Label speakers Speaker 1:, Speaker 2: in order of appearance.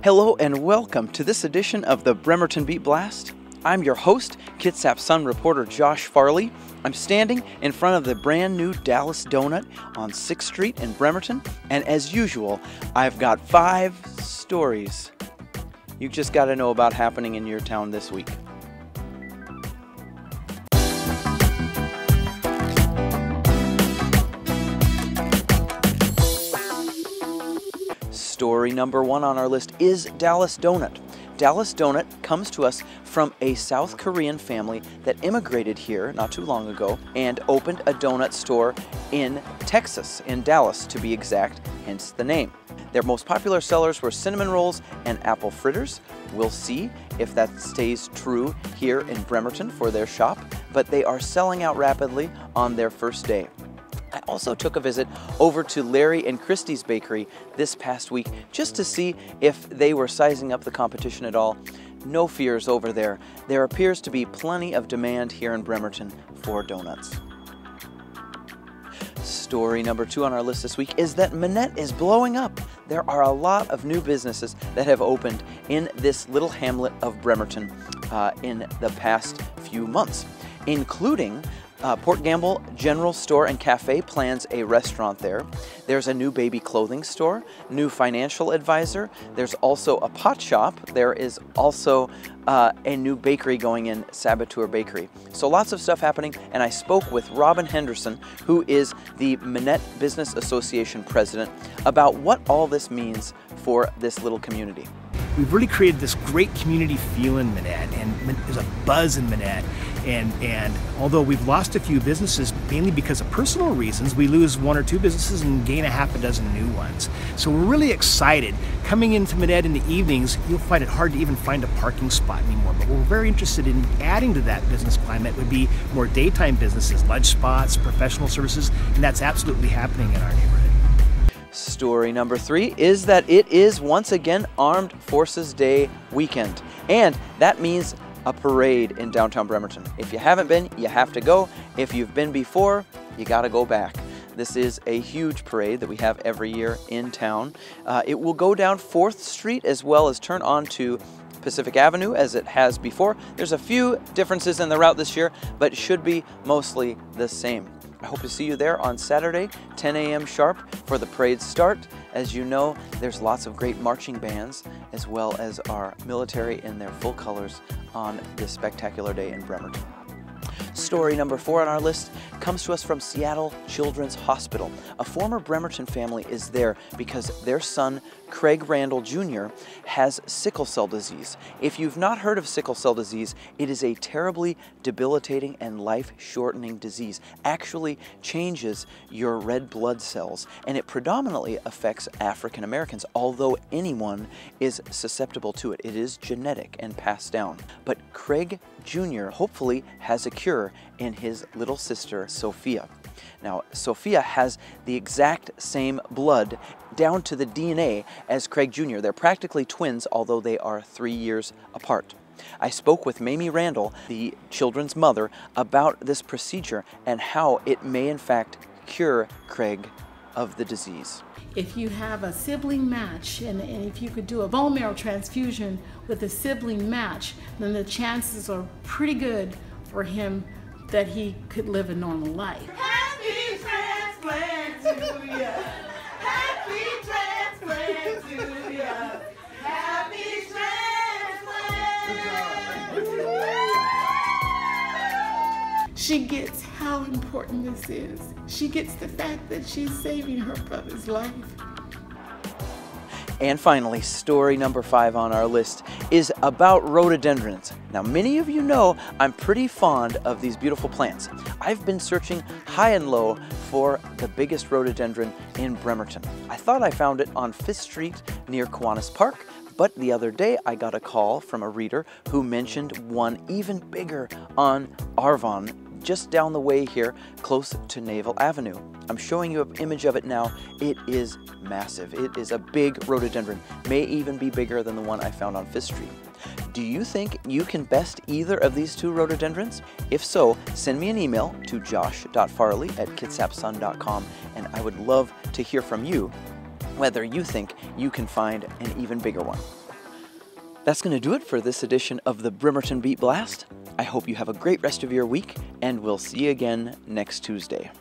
Speaker 1: Hello and welcome to this edition of the Bremerton Beat Blast. I'm your host, Kitsap Sun reporter Josh Farley. I'm standing in front of the brand new Dallas Donut on 6th Street in Bremerton, and as usual, I've got 5 stories you just got to know about happening in your town this week. Story number 1 on our list is Dallas Donut. Dallas Donut comes to us from a South Korean family that immigrated here not too long ago and opened a donut store in Texas, in Dallas to be exact, hence the name. Their most popular sellers were cinnamon rolls and apple fritters. We'll see if that stays true here in Bremerton for their shop, but they are selling out rapidly on their first day. I also took a visit over to Larry and Christie's Bakery this past week just to see if they were sizing up the competition at all. No fears over there. There appears to be plenty of demand here in Bremerton for donuts. Story number 2 on our list this week is that Manette is blowing up. There are a lot of new businesses that have opened in this little hamlet of Bremerton in the past few months, including Port Gamble General Store and Cafe plans a restaurant there. There's a new baby clothing store, new financial advisor. There's also a pot shop. There is also a new bakery going in, Saboteur Bakery. So lots of stuff happening, and I spoke with Robin Henderson, who is the Manette Business Association president, about what all this means for this little community.
Speaker 2: We've really created this great community feel in Manette, and there's a buzz in Manette. And although we've lost a few businesses, mainly because of personal reasons, we lose 1 or 2 businesses and gain a half a dozen new ones. So we're really excited. Coming into Manette in the evenings, you'll find it hard to even find a parking spot anymore. But what we're very interested in adding to that business climate would be more daytime businesses, lunch spots, professional services, and that's absolutely happening in our neighborhood.
Speaker 1: Story number 3 is that it is once again Armed Forces Day weekend, and that means a parade in downtown Bremerton. If you haven't been, you have to go. If you've been before, you got to go back. This is a huge parade that we have every year in town. It will go down 4th Street as well as turn on to Pacific Avenue as it has before. There's a few differences in the route this year, but it should be mostly the same. I hope to see you there on Saturday, 10 a.m. sharp for the parade start. As you know, there's lots of great marching bands as well as our military in their full colors on this spectacular day in Bremerton. Story number 4 on our list comes to us from Seattle Children's Hospital. A former Bremerton family is there because their son, Craig Randall Jr., has sickle cell disease. If you've not heard of sickle cell disease, it is a terribly debilitating and life-shortening disease. Actually changes your red blood cells, and it predominantly affects African Americans, although anyone is susceptible to it. It is genetic and passed down. But Craig Jr. hopefully has a cure in his little sister, Sophia. Now, Sophia has the exact same blood down to the DNA as Craig Jr. They're practically twins, although they are 3 years apart. I spoke with Mamie Randall, the children's mother, about this procedure and how it may in fact cure Craig of the disease.
Speaker 3: If you have a sibling match, and if you could do a bone marrow transfusion with a sibling match, then the chances are pretty good for him that he could live a normal life.
Speaker 4: Happy transplant to ya! Happy transplant to ya! Happy transplant!
Speaker 3: She gets how important this is. She gets the fact that she's saving her brother's life.
Speaker 1: And finally, story number 5 on our list is about rhododendrons. Now, many of you know I'm pretty fond of these beautiful plants. I've been searching high and low for the biggest rhododendron in Bremerton. I thought I found it on 5th Street near Kiwanis Park, but the other day I got a call from a reader who mentioned one even bigger on Arvon, just down the way here, close to Naval Avenue. I'm showing you an image of it now. It is massive. It is a big rhododendron, may even be bigger than the one I found on 5th Street. Do you think you can best either of these 2 rhododendrons? If so, send me an email to josh.farley@kitsapsun.com, and I would love to hear from you whether you think you can find an even bigger one. That's going to do it for this edition of the Bremerton Beat Blast. I hope you have a great rest of your week, and we'll see you again next Tuesday.